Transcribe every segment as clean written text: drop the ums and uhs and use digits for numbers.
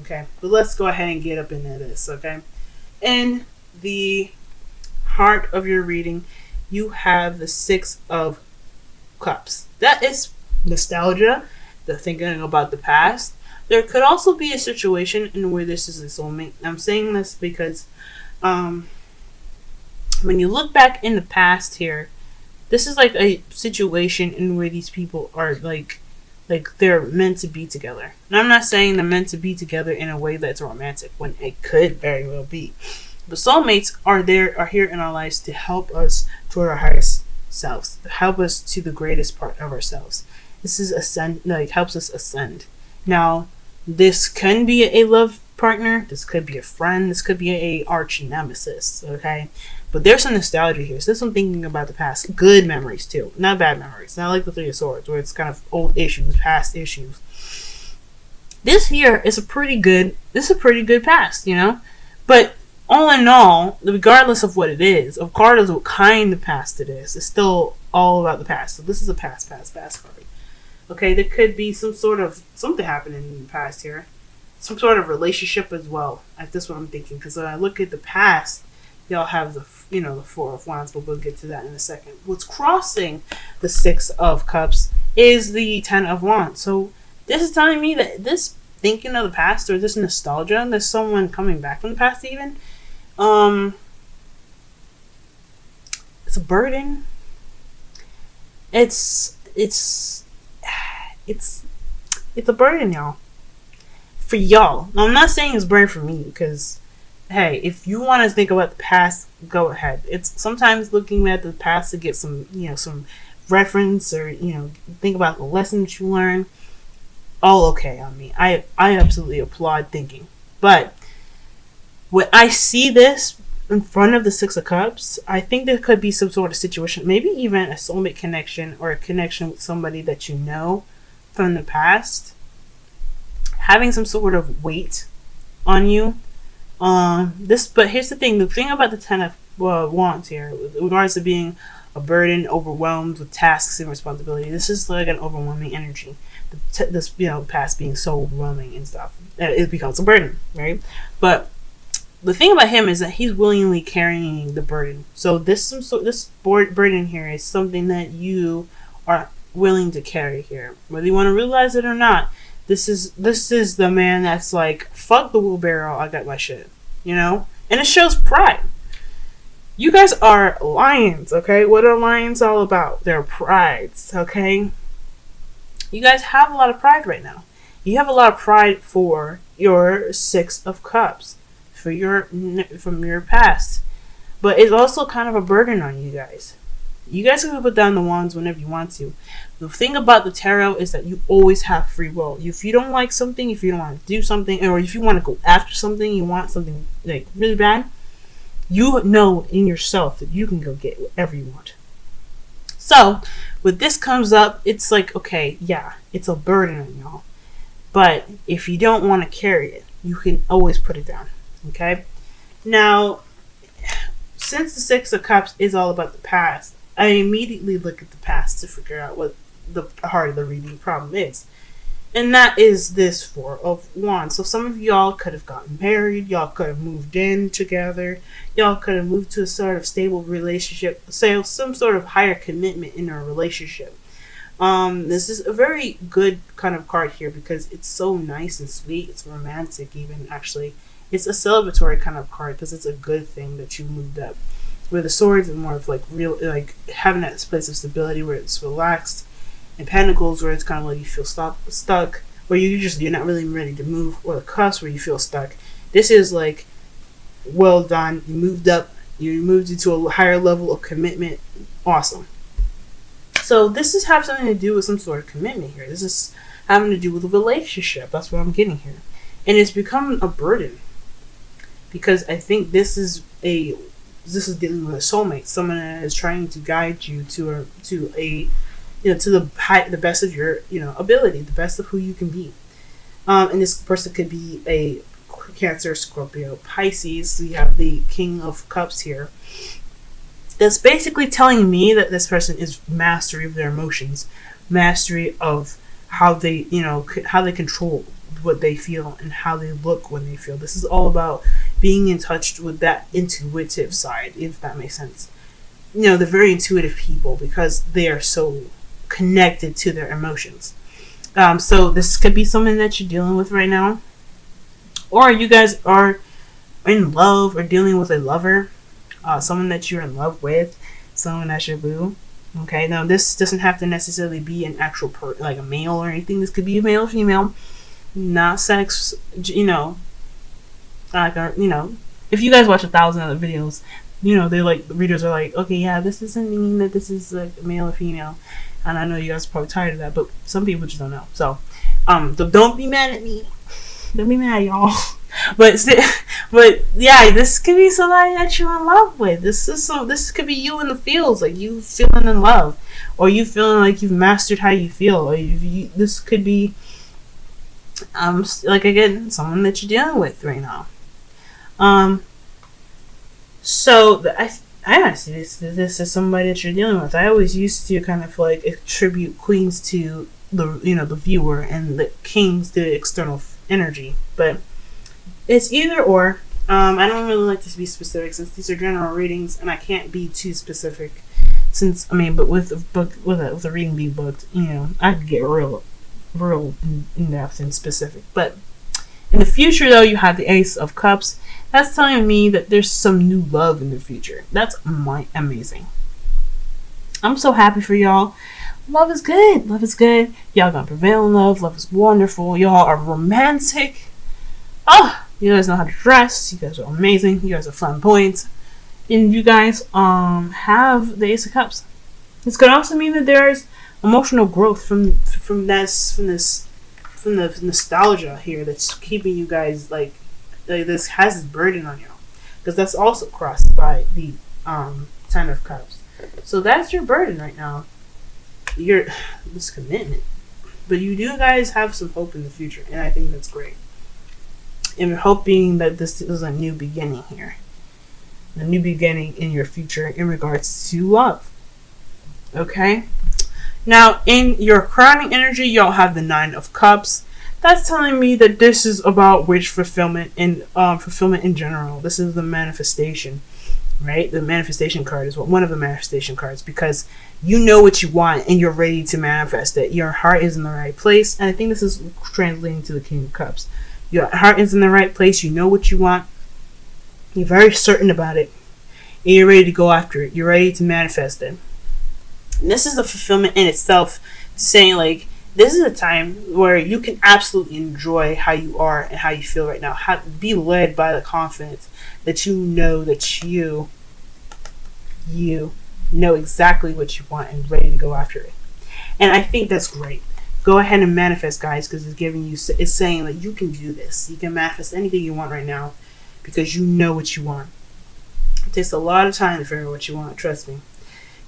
Okay, but let's go ahead and get up into this. Okay, in the heart of your reading, you have the Six of Cups. That is nostalgia, the thinking about the past. There could also be a situation in where this is a soulmate. I'm saying this because when you look back in the past here, this is like a situation in where these people are like they're meant to be together. And I'm not saying they're meant to be together in a way that's romantic, when it could very well be. But soulmates are here in our lives to help us toward our highest selves, to help us to the greatest part of ourselves. This is helps us ascend. Now, this can be a love partner, this could be a friend, this could be a arch nemesis, okay? But there's some nostalgia here. So there's some thinking about the past. Good memories too, not bad memories. Not like the Three of Swords, where it's kind of old issues, past issues. This here is a pretty good past, you know? But all in all, regardless of what it is, regardless of what kind of past it is, it's still all about the past. So this is a past card. Okay, there could be something happening in the past here. Some sort of relationship as well. That's what I'm thinking. Because when I look at the past, y'all have the Four of Wands, but we'll get to that in a second. What's crossing the Six of Cups is the Ten of Wands. So this is telling me that this thinking of the past, or this nostalgia, there's someone coming back from the past even. It's a burden. It's a burden, y'all. For y'all. Now, I'm not saying it's a burden for me, because hey, if you want to think about the past, go ahead. It's sometimes looking at the past to get some reference, or think about the lessons you learn. All okay on me. I absolutely applaud thinking. But when I see this in front of the Six of Cups, I think there could be some sort of situation, maybe even a soulmate connection, or a connection with somebody that you know from the past, having some sort of weight on you. But here's the thing about the Ten of Wands here, with regards to being a burden, overwhelmed with tasks and responsibility. This is like an overwhelming energy. This past being so overwhelming and stuff, it becomes a burden, right? But the thing about him is that he's willingly carrying the burden. So this burden here is something that you are willing to carry here, whether you want to realize it or not. This is the man that's like, fuck the wheelbarrow, I got my shit, and it shows pride. You guys are lions, okay? What are lions all about? They're prides, okay? You guys have a lot of pride right now. You have a lot of pride for your Six of Cups, from your past, but it's also kind of a burden on you guys. You guys can put down the wands whenever you want to. The thing about the tarot is that you always have free will. If you don't like something, if you don't want to do something, or if you want to go after something, you want something like really bad, you know in yourself that you can go get whatever you want. So when this comes up, it's like, okay, yeah, it's a burden on y'all. But if you don't want to carry it, you can always put it down. Okay? Now, since the Six of Cups is all about the past, I immediately look at the past to figure out what the heart of the reading problem is. And that is this Four of Wands. So some of y'all could have gotten married. Y'all could have moved in together. Y'all could have moved to a sort of stable relationship. Say some sort of higher commitment in a relationship. This is a very good kind of card here because it's so nice and sweet. It's romantic even, actually. It's a celebratory kind of card because it's a good thing that you moved up. Where the Swords is more of like real, like having that place of stability where it's relaxed. And Pentacles where it's kind of like you feel stuck, where you're not really ready to move, or the Cups where you feel stuck. This is like, well done, you moved up, you moved into a higher level of commitment. Awesome. So this is have something to do with some sort of commitment here. This is having to do with a relationship. That's what I'm getting here. And it's become a burden. Because I think this is dealing with a soulmate, someone that is trying to guide you to the best of your ability, the best of who you can be. And this person could be a Cancer, Scorpio, Pisces. So you have the King of Cups here. That's basically telling me that this person is mastery of their emotions, mastery of how they control what they feel and how they look when they feel. This is all about being in touch with that intuitive side, if that makes sense. They're very intuitive people because they are so connected to their emotions. So this could be something that you're dealing with right now, or you guys are in love or dealing with a lover, someone that you're in love with, someone that's your boo. Okay, now this doesn't have to necessarily be an actual like a male or anything. This could be a male or female, not sex. Like if you guys watch 1,000 other videos, they like, the readers are like, okay, yeah, this doesn't mean that this is like male or female, and I know you guys are probably tired of that, but some people just don't know. So, don't be mad at me. Don't be mad, y'all. But yeah, this could be somebody that you're in love with. This could be you in the fields, like you feeling in love, or you feeling like you've mastered how you feel, or this could be like, again, someone that you're dealing with right now. So I honestly, this is somebody that you're dealing with. I always used to kind of like attribute queens to the viewer, and the kings to the external energy, but it's either or. I don't really like to be specific since these are general readings, and I can't be too specific. But with a reading being booked, I could get real in depth and specific. But in the future, though, you have the Ace of Cups. That's telling me that there's some new love in the future. That's amazing. I'm so happy for y'all. Love is good. Love is good. Y'all gonna prevail in love. Love is wonderful. Y'all are romantic. You guys know how to dress. You guys are amazing. You guys are flamboyant. And you guys have the Ace of Cups. This could also mean that there's emotional growth from the nostalgia here that's keeping you guys like this has this burden on you, because that's also crossed by the Ten of Cups. So that's your burden right now. This commitment, but you do guys have some hope in the future, and I think that's great. And we're hoping that this is a new beginning here, a new beginning in your future in regards to love. Okay. Now, in your crowning energy, y'all have the Nine of Cups. That's telling me that this is about wish fulfillment and fulfillment in general. This is the manifestation, right? The manifestation card is one of the manifestation cards, because you know what you want and you're ready to manifest it. Your heart is in the right place, and I think this is translating to the King of Cups. Your heart is in the right place. You know what you want. You're very certain about it, and you're ready to go after it. You're ready to manifest it. And this is the fulfillment in itself, saying like, this is a time where you can absolutely enjoy how you are and how you feel right now. Be led by the confidence that you know that you know exactly what you want and ready to go after it. And I think that's great. Go ahead and manifest, guys, because it's saying that you can do this. You can manifest anything you want right now because you know what you want. It takes a lot of time to figure out what you want, trust me.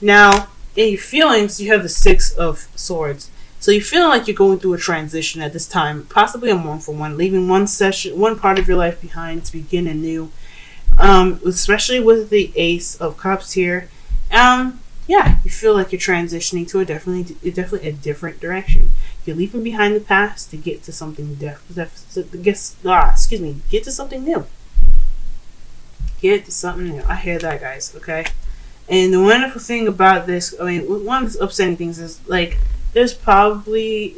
Now, in your feelings, you have the Six of Swords. So you're feeling like you're going through a transition at this time, possibly a mournful one, leaving one part of your life behind to begin anew. Especially with the Ace of Cups here. Yeah, you feel like you're transitioning to definitely a different direction. You're leaving behind the past to get to something get to something new. Get to something new. I hear that, guys. Okay. And the wonderful thing about this, one of the upsetting things is like, it's probably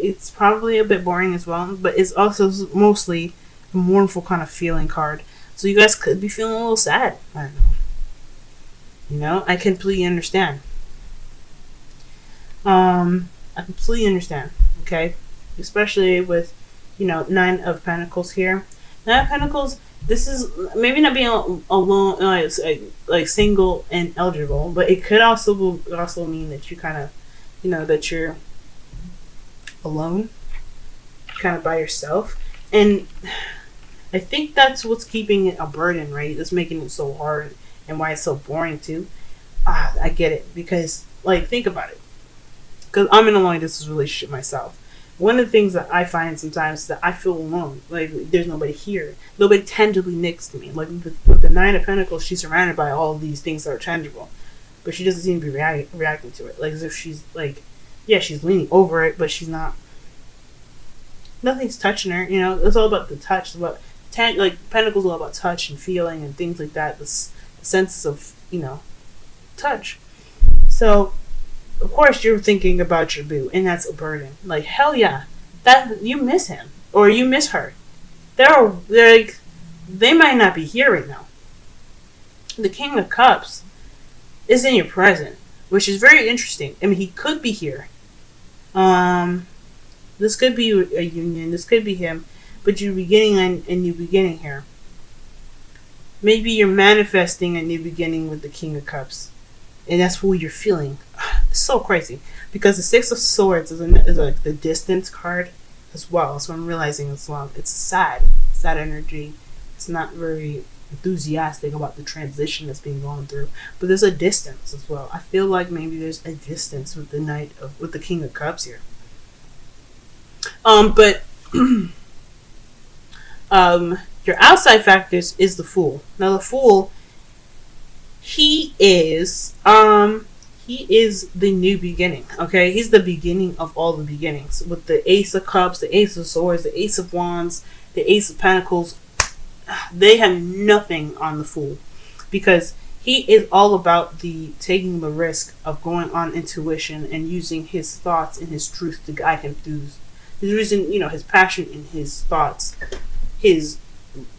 a bit boring as well, but it's also mostly a mournful kind of feeling card. So you guys could be feeling a little sad. I don't know. I completely understand. I completely understand. Okay, especially with Nine of Pentacles here. Nine of Pentacles. This is maybe not being alone, like single and eligible, but it could also mean that you kind of, that you're alone, kind of by yourself. And I think that's what's keeping it a burden, right? That's making it so hard and why it's so boring too. I get it, because think about it, because I'm in a long distance relationship myself. One of the things that I find sometimes is that I feel alone, like there's nobody here, nobody tangibly next to me. Like with the Nine of Pentacles, she's surrounded by all of these things that are tangible, but she doesn't seem to be reacting to it, like as if she's she's leaning over it, but she's not Nothing's touching her. You know, it's all about the touch. It's about like Pentacles, all about touch and feeling and things like that. The senses of, you know, touch. So, of course, you're thinking about your boo, and that's a burden. Like, hell yeah, that you miss him or you miss her. They're like, they might not be here right now. The King of Cups is in your present, which is very interesting. I mean, he could be here. This could be a union. This could be him, but you're beginning a new beginning here. Maybe you're manifesting a new beginning with the King of Cups, and that's who you're feeling. It's so crazy because the Six of Swords is like the distance card as well. So I'm realizing as well, it's sad energy. It's not very enthusiastic about the transition that's being gone through, but there's a distance as well. I feel like maybe there's a distance with with the King of Cups here. But your outside factors is the Fool. Now the Fool, he is the new beginning. Okay, he's the beginning of all the beginnings. With the Ace of Cups, the Ace of Swords, the Ace of Wands, the Ace of Pentacles, they have nothing on the Fool, because he is all about taking the risk of going on intuition and using his thoughts and his truth to guide him through his reason, you know, his passion and his thoughts, his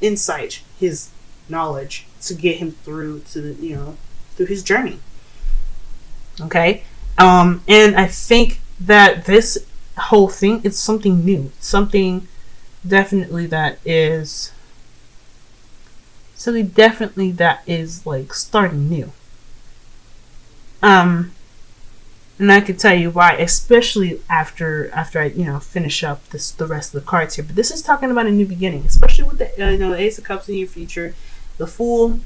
insight, his knowledge to get him through to the, you know, through his journey. Okay, and I think that this whole thing is something new, something definitely that is like starting new. And I can tell you why, especially after I, you know, finish up the rest of the cards here. But this is talking about a new beginning, especially with the you know, the Ace of Cups in your future, the Fool.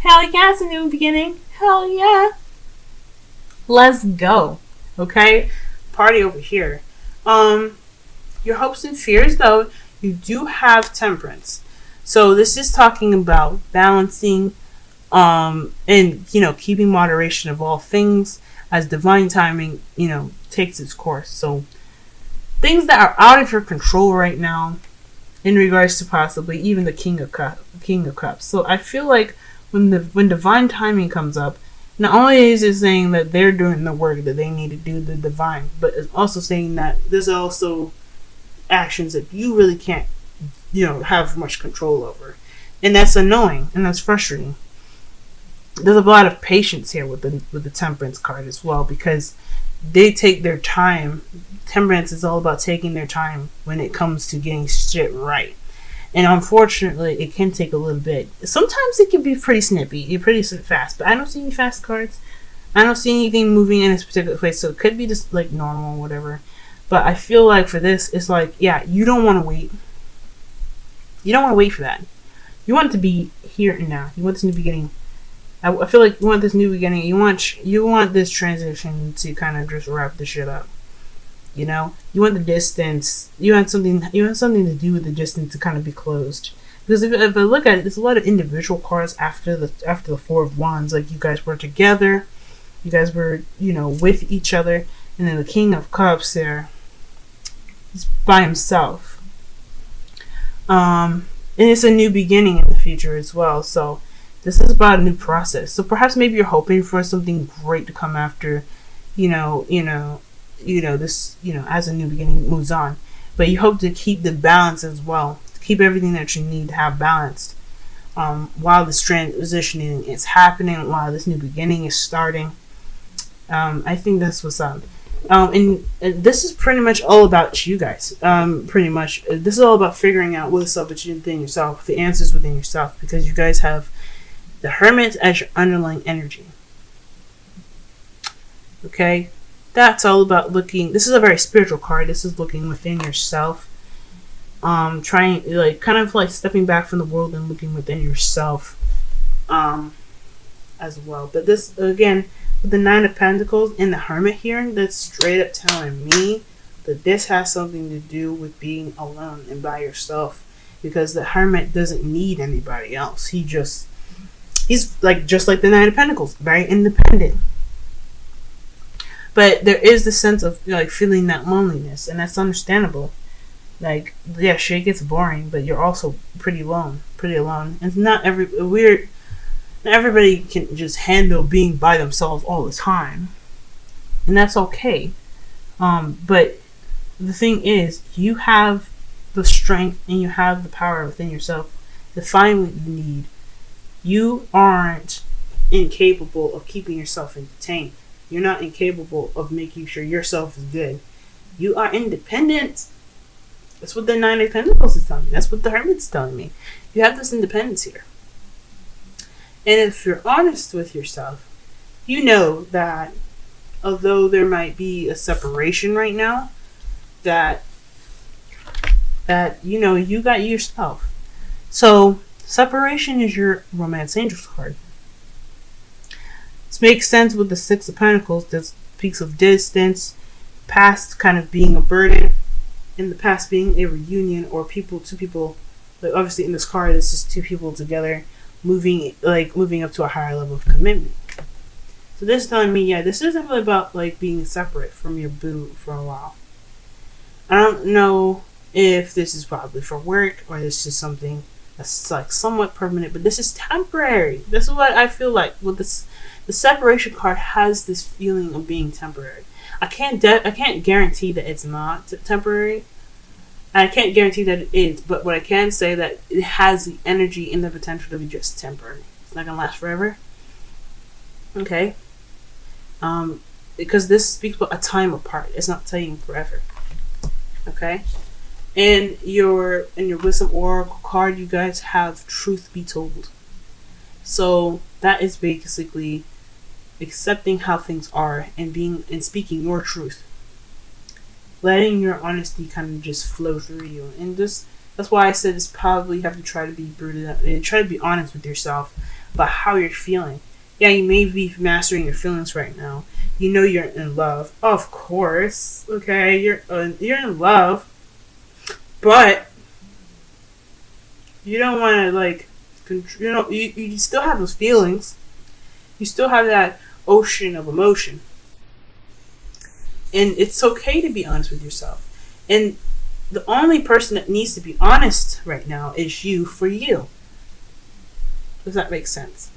Hell yeah, it's a new beginning. Hell yeah. Let's go. Okay? Party over here. Your hopes and fears, though, you do have Temperance. So this is talking about balancing and, you know, keeping moderation of all things as divine timing, you know, takes its course. So things that are out of your control right now in regards to possibly even the King of Cups. So I feel like when divine timing comes up, not only is it saying that they're doing the work that they need to do, the divine, but it's also saying that there's also actions that you really can't, you know, have much control over. And that's annoying and that's frustrating. There's a lot of patience here with the Temperance card as well, because they take their time. Temperance is all about taking their time when it comes to getting shit right. And unfortunately, it can take a little bit. Sometimes it can be pretty snippy, pretty fast, but I don't see any fast cards. I don't see anything moving in this particular place, so it could be just like normal or whatever. But I feel like for this, it's like, yeah, you don't want to wait. You don't want to wait for that. You want it to be here and now. You want this new beginning. I feel like you want this new beginning. You want this transition to kind of just wrap the shit up. You know, you want the distance. You want something to do with the distance to kind of be closed. Because if I look at it, there's a lot of individual cards after the Four of Wands. Like, you guys were together, you guys were, you know, with each other, and then the King of Cups there, he's by himself. And it's a new beginning in the future as well. So this is about a new process. So perhaps maybe you're hoping for something great to come after, this, as a new beginning moves on. But you hope to keep the balance as well. Keep everything that you need to have balanced. While this transitioning is happening, while this new beginning is starting. I think that's what's up. And this is pretty much all about you guys. Pretty much. This is all about figuring out what's up within yourself, the answers within yourself, because you guys have the Hermit as your underlying energy. Okay? That's all about looking. This is a very spiritual card. This is looking within yourself. Trying, kind of stepping back from the world and looking within yourself as well. But this, again, with the Nine of Pentacles and the Hermit here, that's straight up telling me that this has something to do with being alone and by yourself, because the Hermit doesn't need anybody else. He's just like the Nine of Pentacles, very independent. But there is the sense of like feeling that loneliness, and that's understandable. Like, yeah, shit gets boring, but you're also pretty alone. And not everybody can just handle being by themselves all the time, and that's okay. But the thing is, you have the strength and you have the power within yourself to find what you need. You aren't incapable of keeping yourself entertained. You're not incapable of making sure yourself is good. You are independent. That's what the Nine of Pentacles is telling me. That's what the Hermit's telling me. You have this independence here. And if you're honest with yourself, you know that although there might be a separation right now, that you got yourself. So separation is your Romance Angels card. This makes sense with the Six of Pentacles. This speaks of distance, past kind of being a burden, in the past being a reunion, or two people. Like obviously in this card, this is two people together moving up to a higher level of commitment. So this is telling me, yeah, this isn't really about like being separate from your boo for a while. I don't know if this is probably for work or this is something that's like somewhat permanent, but this is temporary. This is what I feel like with this. The separation card has this feeling of being temporary. I can't guarantee that it's not temporary. I can't guarantee that it is, but what I can say that it has the energy and the potential to be just temporary. It's not gonna last forever. Okay. Because this speaks about a time apart. It's not saying forever. Okay. And your Wisdom Oracle card, you guys have Truth Be Told. So that is basically accepting how things are and speaking your truth. Letting your honesty kind of just flow through you. And that's why I said it's probably you have to try to be rooted and try to be honest with yourself about how you're feeling. Yeah, you may be mastering your feelings right now. You know you're in love. Of course. Okay, you're in love. But you don't want to like you still have those feelings. You still have that ocean of emotion. And it's okay to be honest with yourself. And the only person that needs to be honest right now is you for you. Does that make sense?